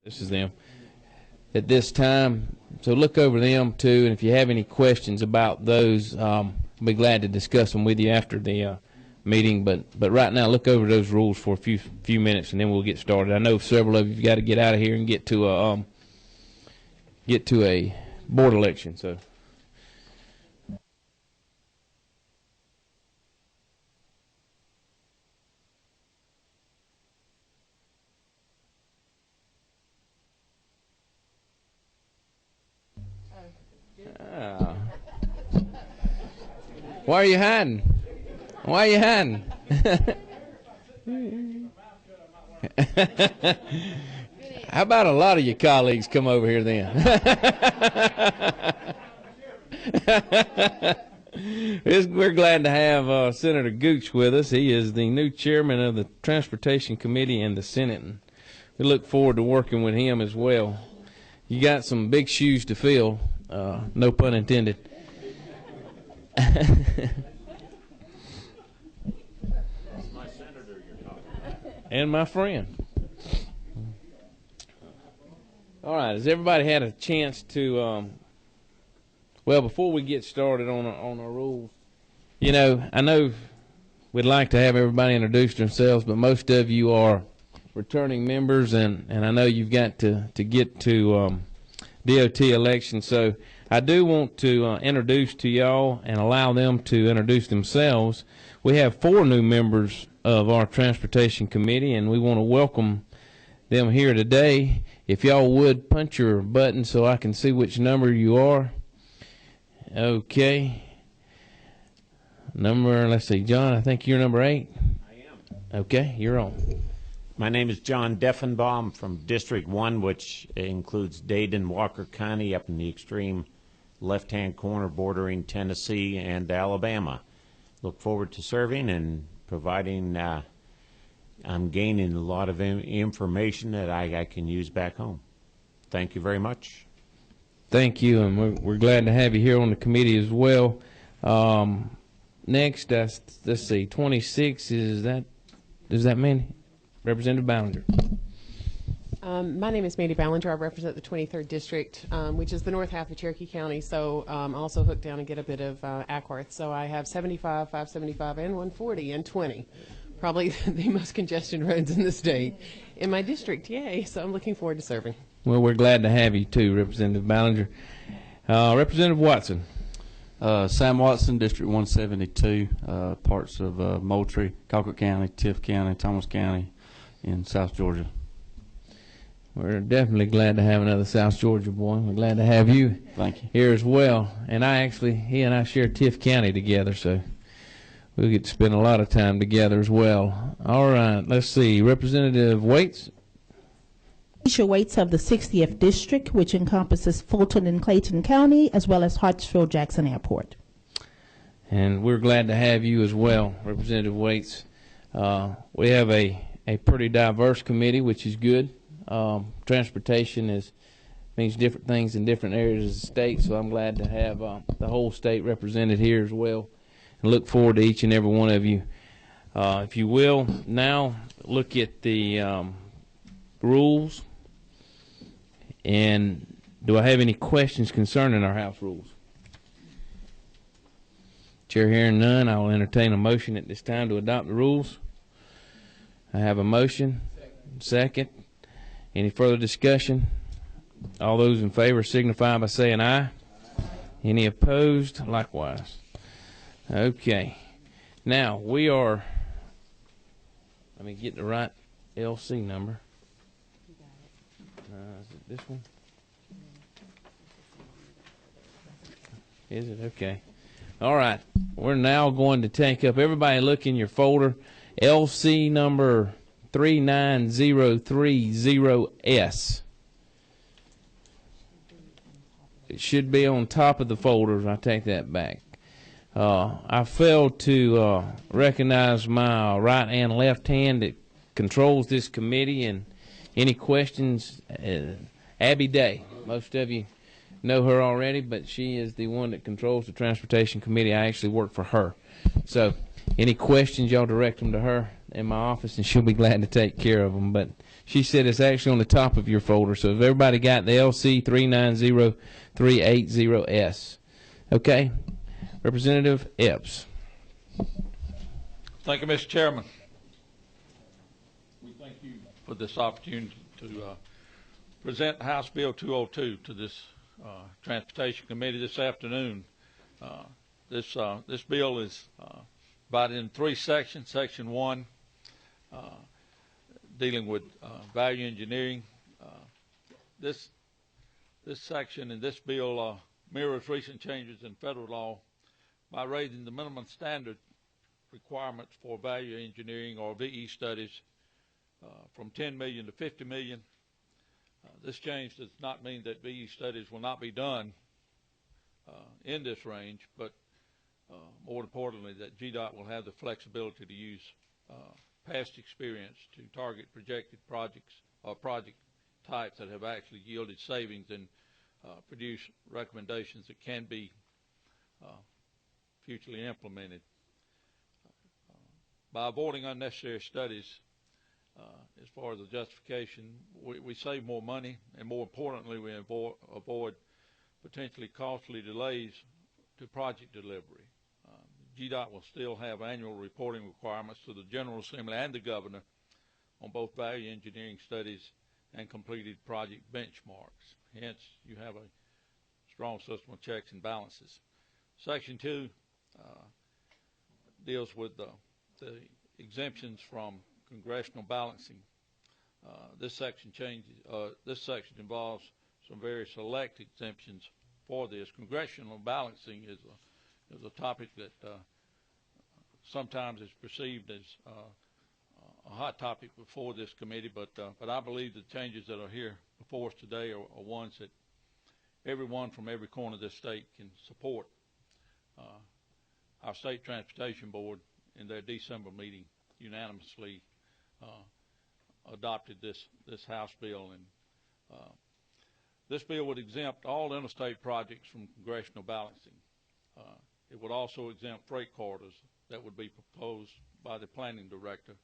This is them at this time. So look over them too, and if you have any questions about those, I'll be glad to discuss them with you after the meeting. But right now, look over those rules for a few minutes, and then we'll get started. I know several of you've got to get out of here and get to a board election. So. Why are you hiding? Why are you hiding? How about a lot of your colleagues come over here then? We're glad to have Senator Gooch with us. He is the new chairman of the Transportation Committee in the Senate, and we look forward to working with him as well. You got some big shoes to fill, no pun intended. My senator you're talking about. And my friend. All right, has everybody had a chance to, well, before we get started on our rules, you know, I know we'd like to have everybody introduce themselves, but most of you are returning members, and I know you've got to get to DOT election, so I do want to introduce to y'all and allow them to introduce themselves. We have 4 new members of our Transportation Committee, and we want to welcome them here today. If y'all would punch your button so I can see which number you are. Okay. Number, let's see, John, I think you're number 8. I am. Okay, you're on. My name is John Deffenbaum from District 1, which includes Dade and Walker County up in the extreme left-hand corner bordering Tennessee and Alabama. Look forward to serving and providing, I'm gaining a lot of information that I can use back home. Thank you very much. Thank you, and we're glad to have you here on the committee as well. Next, let's see, 26, is that many? Representative Ballinger. My name is Mandy Ballinger. I represent the 23rd District, which is the north half of Cherokee County, so I'm also hooked down and get a bit of Ackworth. So I have 75, 575, and 140, and 20. Probably the most congested roads in the state in my district. Yay. So I'm looking forward to serving. Well, we're glad to have you too, Representative Ballinger. Representative Watson. Sam Watson, District 172, parts of Moultrie, Colquitt County, Tift County, Thomas County in South Georgia. We're definitely glad to have another South Georgia boy. We're glad to have you, Thank you here as well. And he and I share Tift County together, so we'll get to spend a lot of time together as well. All right, let's see. Representative Waits. Keisha Waits of the 60th District, which encompasses Fulton and Clayton County, as well as Hartsfield-Jackson Airport. And we're glad to have you as well, Representative Waits. We have a pretty diverse committee, which is good. Transportation means different things in different areas of the state, so I'm glad to have the whole state represented here as well, and look forward to each and every one of you. If you will, now look at the rules. And do I have any questions concerning our House rules? Chair hearing none, I will entertain a motion at this time to adopt the rules. I have a motion. Second. Any further discussion? All those in favor signify by saying aye. Any opposed? Likewise. Okay. Now, we are, let me get the right LC number. Is it this one? Is it? Okay. All right. We're now going to take up, everybody look in your folder, LC number 39030S. It should be on top of the folders. I take that back. I failed to recognize my right and left hand that controls this committee, and any questions, Abby Day. Most of you know her already, but she is the one that controls the Transportation Committee. I actually work for her. So any questions, y'all direct them to her, in my office, and she'll be glad to take care of them. But she said it's actually on the top of your folder. So if everybody got the LC 390380S, okay. Representative Epps. Thank you, Mr. Chairman. We thank you for this opportunity to present House Bill 202 to this Transportation Committee this afternoon. This bill is divided in 3 sections. Section 1, dealing with value engineering. This section in this bill mirrors recent changes in federal law by raising the minimum standard requirements for value engineering or VE studies from 10 million to 50 million. This change does not mean that VE studies will not be done in this range, but more importantly, that GDOT will have the flexibility to use past experience to target projected projects or project types that have actually yielded savings and produce recommendations that can be futurely implemented. By avoiding unnecessary studies, as far as the justification, we save more money, and more importantly, we avoid potentially costly delays to project delivery. GDOT will still have annual reporting requirements to the General Assembly and the Governor on both value engineering studies and completed project benchmarks. Hence, you have a strong system of checks and balances. Section 2 deals with the exemptions from congressional balancing. This section involves some very select exemptions for this. Congressional balancing is a topic that sometimes is perceived as a hot topic before this committee, but I believe the changes that are here before us today are ones that everyone from every corner of this state can support. Our State Transportation Board, in their December meeting, unanimously adopted this House bill, and this bill would exempt all interstate projects from congressional balancing. It would also exempt freight corridors that would be proposed by the planning director,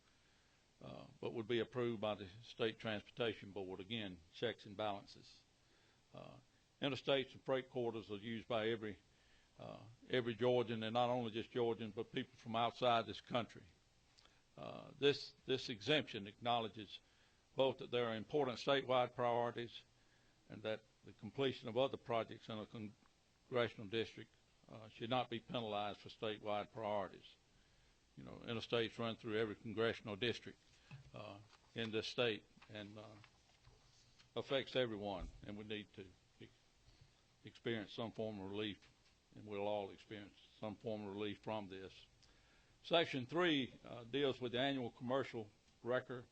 but would be approved by the State Transportation Board. Again, checks and balances. Interstates and freight corridors are used by every Georgian, and not only just Georgians, but people from outside this country. This exemption acknowledges both that there are important statewide priorities and that the completion of other projects in a congressional district should not be penalized for statewide priorities. You know, interstates run through every congressional district in this state and affects everyone, and we need to experience some form of relief, and we'll all experience some form of relief from this. Section 3 deals with the annual commercial record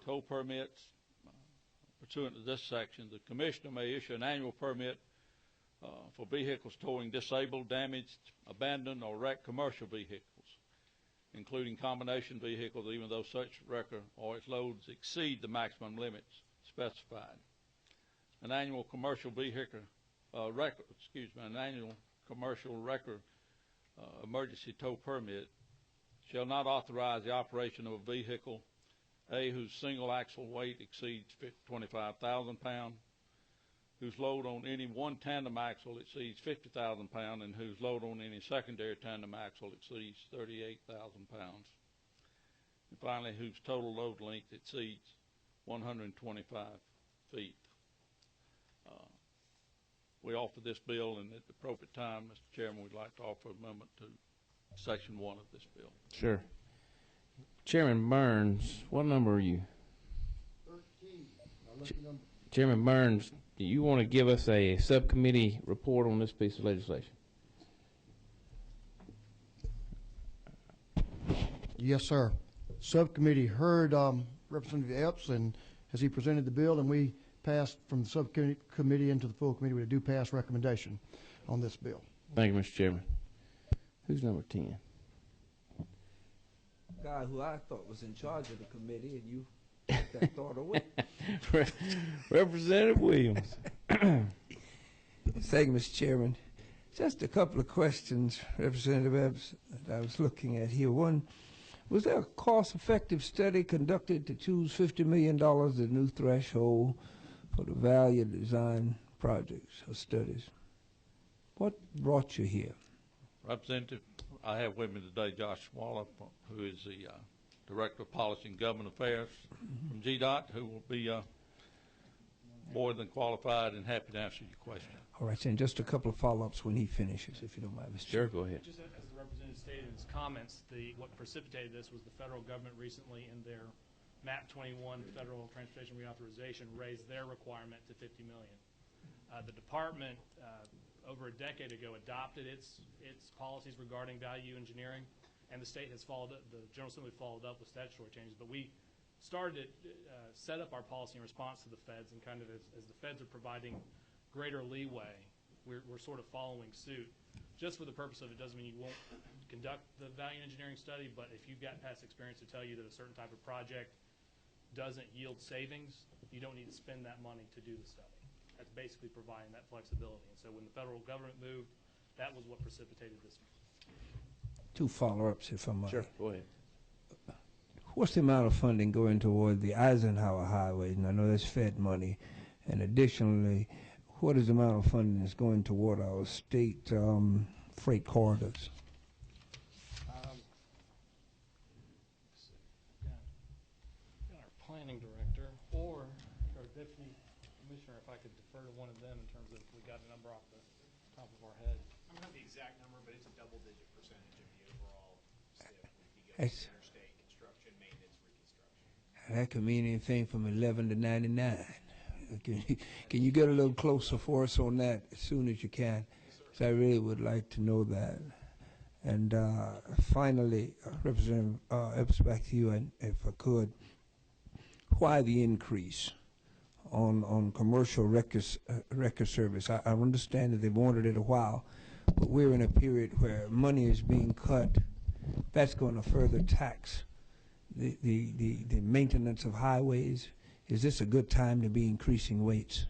tow permits. Pursuant to this section, the commissioner may issue an annual permit for vehicles towing disabled, damaged, abandoned, or wrecked commercial vehicles, including combination vehicles, even though such record or its loads exceed the maximum limits specified. An annual commercial vehicle an annual commercial record emergency tow permit shall not authorize the operation of a vehicle, A, whose single axle weight exceeds 25,000 pounds, whose load on any one tandem axle exceeds 50,000 pounds, and whose load on any secondary tandem axle exceeds 38,000 pounds. And finally, whose total load length exceeds 125 feet. We offer this bill, and at the appropriate time, Mr. Chairman, we'd like to offer an amendment to Section 1 of this bill. Sure. Chairman Burns, what number are you? 13. Chairman Burns, do you want to give us a subcommittee report on this piece of legislation? Yes, sir. Subcommittee heard Representative Epps, and as he presented the bill, and we passed from the subcommittee into the full committee with a due pass recommendation on this bill. Thank you, Mr. Chairman. Who's number 10? Guy who I thought was in charge of the committee, and you took that thought away. Representative Williams. Thank you, Mr. Chairman. Just a couple of questions, Representative Epps, that I was looking at here. One Was there a cost-effective study conducted to choose $50 million as the new threshold for the value of design projects or studies? What brought you here? Representative, I have with me today Josh Waller, who is the Director of Policy and Government Affairs from GDOT, who will be more than qualified and happy to answer your question. All right, and just a couple of follow-ups when he finishes, if you don't mind, Mr. Sure, go ahead. Just as the representative stated in his comments, what precipitated this was the federal government recently in their MAP 21 Federal Transportation Reauthorization raised their requirement to $50 million. The department over a decade ago adopted its policies regarding value engineering, and the state has followed up, the General Assembly followed up with statutory changes, but we started to set up our policy in response to the feds, and kind of as the feds are providing greater leeway, we're sort of following suit. Just for the purpose of it doesn't mean you won't conduct the value engineering study, but if you've got past experience to tell you that a certain type of project doesn't yield savings, you don't need to spend that money to do the study. That's basically providing that flexibility. And so when the federal government moved, that was what precipitated this. Two follow-ups, if I might. Sure, go ahead. What's the amount of funding going toward the Eisenhower Highway? And I know that's Fed money. And additionally, what is the amount of funding that's going toward our state freight corridors? Got our planning director or our deputy commissioner, if I could defer to one of them in terms of if we got a number off the top of our head. I don't have the exact number, but it's a double-digit percentage of the overall SIP would be going to interstate construction, maintenance, reconstruction. That could mean anything from 11 to 99. Can you get a little closer for us on that as soon as you can? So I really would like to know that. And finally, Representative Epps, back to you, and if I could, why the increase on commercial record service? I understand that they've wanted it a while, but we're in a period where money is being cut. That's going to further tax the maintenance of highways. Is this a good time to be increasing weights?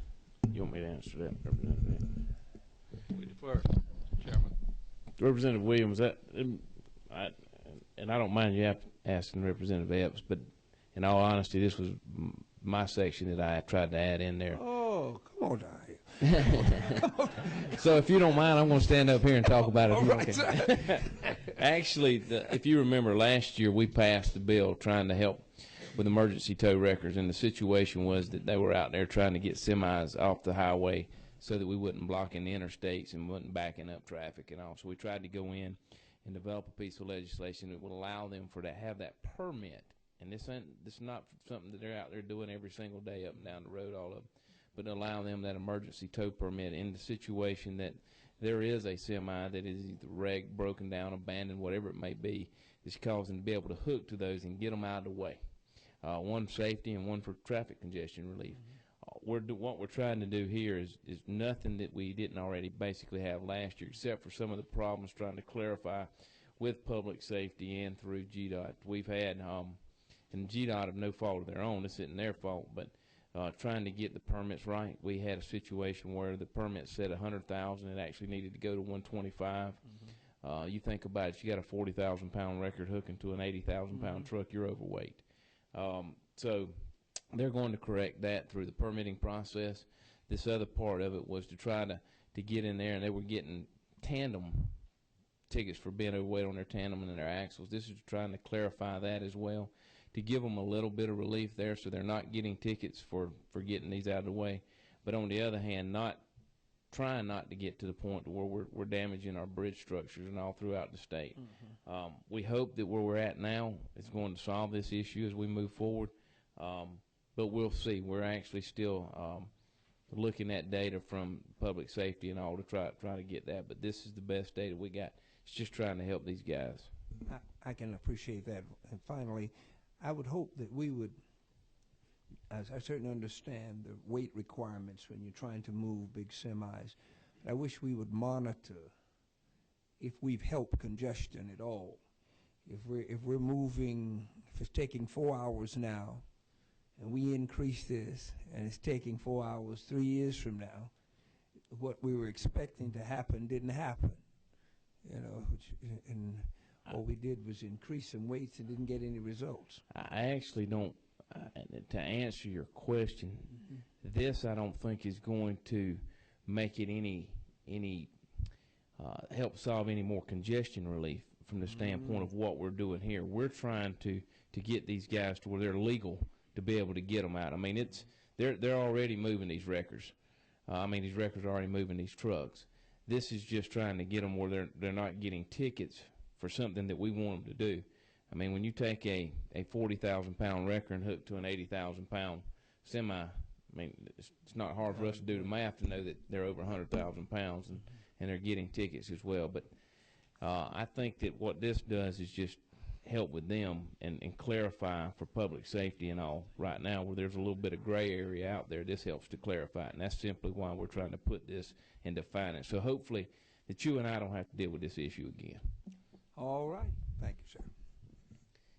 You want me to answer that, Representative? We defer, Chairman. Representative Williams, and I don't mind you asking Representative Epps, but in all honesty, this was my section that I tried to add in there. Oh, come on down here. So if you don't mind, I'm going to stand up here and talk about it. All right, okay. Actually, if you remember, last year we passed the bill trying to help with emergency tow records, and the situation was that they were out there trying to get semis off the highway so that we wouldn't block in the interstates and wasn't backing up traffic and all. So we tried to go in and develop a piece of legislation that would allow them to have that permit. And this is not something that they're out there doing every single day up and down the road, all of them, but allow them that emergency tow permit in the situation that there is a semi that is either wrecked, broken down, abandoned, whatever it may be, is causing to be able to hook to those and get them out of the way. One safety and one for traffic congestion relief. What we're trying to do here is nothing that we didn't already basically have last year, except for some of the problems trying to clarify with public safety and through GDOT. We've had, and GDOT of no fault of their own, it's in their fault, but trying to get the permits right. We had a situation where the permit said 100,000, it actually needed to go to 125. You think about it, you got a 40,000-pound record hooking to an 80,000-pound truck, you're overweight. So they're going to correct that through the permitting process. This other part of it was to try to get in there, and they were getting tandem tickets for being overweight on their tandem and their axles. This is trying to clarify that as well, to give them a little bit of relief there so they're not getting tickets for getting these out of the way. But on the other hand, trying not to get to the point where we're damaging our bridge structures and all throughout the state. We hope that where we're at now is going to solve this issue as we move forward, but we'll see. We're actually still looking at data from public safety and all to try to get that, but this is the best data we got. It's just trying to help these guys. I can appreciate that. And finally, I would hope that we would, as I certainly understand the weight requirements when you're trying to move big semis, I wish we would monitor if we've helped congestion at all. If we're moving, if it's taking 4 hours now, and we increase this, and it's taking 4 hours 3 years from now, what we were expecting to happen didn't happen. You know, and all we did was increase some weights and didn't get any results. I actually don't. To answer your question, this I don't think is going to make it any help solve any more congestion relief from the standpoint of what we're doing here. We're trying to get these guys to where they're legal to be able to get them out. I mean, they're already moving these wreckers. These wreckers are already moving these trucks. This is just trying to get them where they're not getting tickets for something that we want them to do. I mean, when you take a 40,000-pound wrecker and hook to an 80,000-pound semi, I mean, it's not hard for us to do the math to know that they're over 100,000 pounds and they're getting tickets as well. But I think that what this does is just help with them and clarify for public safety and all. Right now, where there's a little bit of gray area out there, this helps to clarify it, and that's simply why we're trying to put this and define it. So hopefully that you and I don't have to deal with this issue again. All right. Thank you, sir.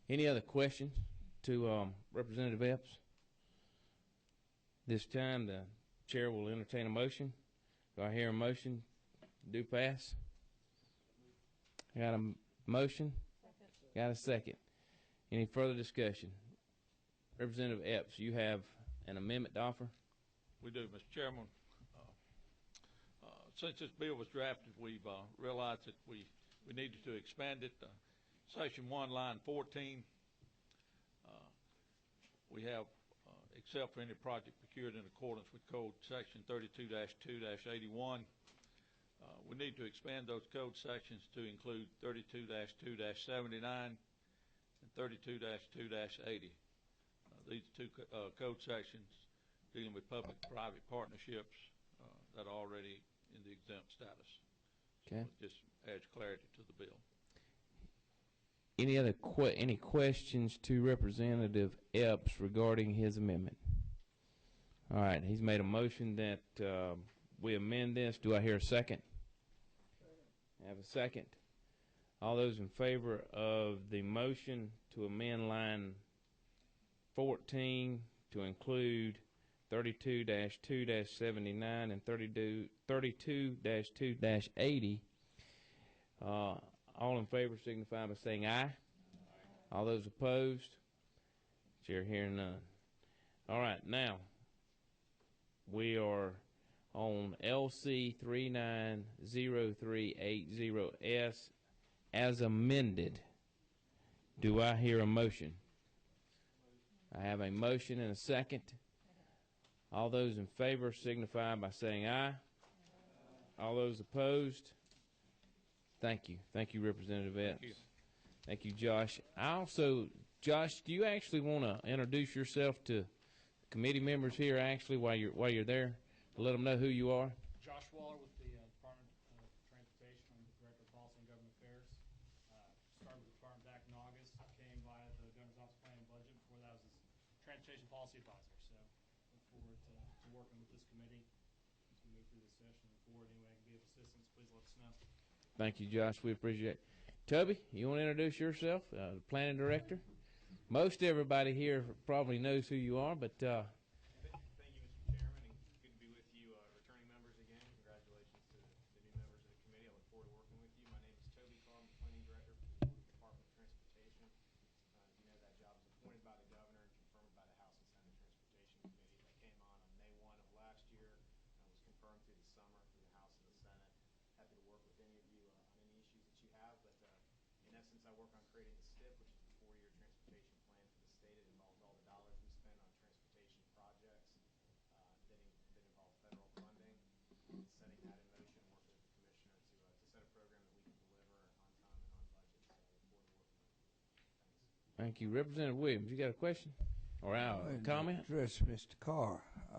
Any other questions to Representative Epps? This time the chair will entertain a motion. Do I hear a motion? Do pass? I got a motion? Second. Got a second. Any further discussion? Representative Epps, you have an amendment to offer? We do, Mr. Chairman. Since this bill was drafted, we've realized that we needed to expand it. Section 1, line 14, we have, except for any project procured in accordance with Code Section 32-2-81, we need to expand those code sections to include 32-2-79 and 32-2-80. These two code sections dealing with public-private partnerships that are already in the exempt status. Okay. So it just adds clarity to the bill. Any other any questions to Representative Epps regarding his amendment? All right, he's made a motion that we amend this. Do I hear a second? I have a second. All those in favor of the motion to amend line 14 to include 32-2-79 and 32-2-80, all in favor signify by saying aye. All those opposed? Chair hearing none. All right, now we are on LC 390380S as amended. Do I hear a motion? I have a motion and a second. All those in favor signify by saying aye. All those opposed? Thank you. Thank you, Representative Epps. Thank you. Thank you, Josh. Josh, do you actually want to introduce yourself to committee members here actually while you're there to let them know who you are? Josh Waller with the Department of Transportation. I'm the Director of Policy and Government Affairs. Started with the department back in August. Came by the Governor's Office of Planning and Budget. Before that, I was his Transportation Policy Advisor. So look forward to working with this committee as we move through this session. Look forward any way I can be of assistance. Please let us know. Thank you, Josh. We appreciate it. Toby, you want to introduce yourself, the Planning Director? Most everybody here probably knows who you are, but Thank you, Mr. Chairman, and good to be with you, returning members again. Congratulations to the new members of the committee. I look forward to working with you. My name is Toby Carr. I'm the Planning Director for the Department of Transportation. As you know, that job was appointed by the Governor and confirmed by the House and Senate Transportation Committee. That came on May 1 of last year and was confirmed through the summer through the House and the Senate. Happy to work with any of you on any issues that you have, but in essence, I work on creating the STIP, which is the 4-year transportation plan for the state. It involves all the dollars we spend on transportation projects that involve federal funding, and setting that in motion, working with the commissioner to set a program that we can deliver on time and on budget. So I look forward to working with you. Thanks. thank you. Representative Williams, you got a question or a comment? Address Mr. Carr. I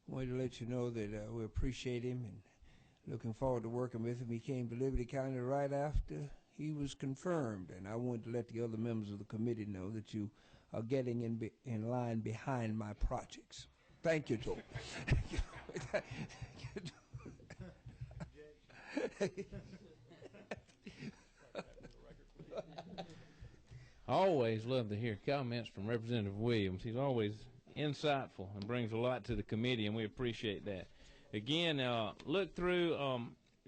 wanted to let you know that we appreciate him and looking forward to working with him. He came to Liberty County right after he was confirmed, and I wanted to let the other members of the committee know that you are getting in line behind my projects. Thank you, Joe. I always love to hear comments from Representative Williams. He's always insightful and brings a lot to the committee, and we appreciate that. Again, look through,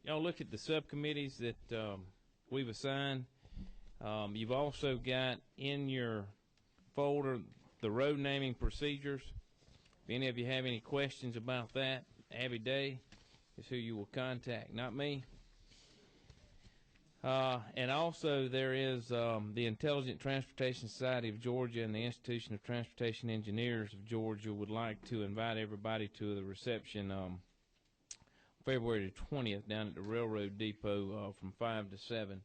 look at the subcommittees that we've assigned. You've also got in your folder the road naming procedures. If any of you have any questions about that, Abby Day is who you will contact, not me. And also there is the Intelligent Transportation Society of Georgia and the Institution of Transportation Engineers of Georgia would like to invite everybody to the reception February the 20th down at the Railroad Depot from 5 to 7.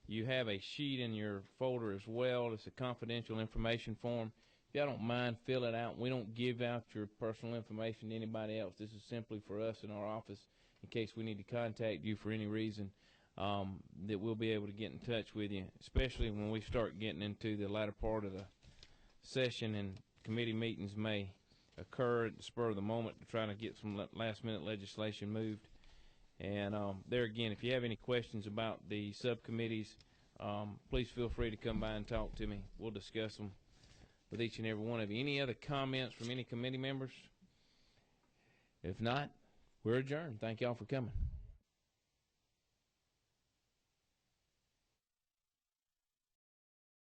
You have a sheet in your folder as well. It's a confidential information form. If y'all don't mind, fill it out. We don't give out your personal information to anybody else. This is simply for us in our office in case we need to contact you for any reason, that we'll be able to get in touch with you, especially when we start getting into the latter part of the session and committee meetings may occur at the spur of the moment to try to get some last-minute legislation moved. And there again, if you have any questions about the subcommittees, please feel free to come by and talk to me. We'll discuss them with each and every one of you. Any other comments from any committee members? If not, we're adjourned. Thank y'all for coming.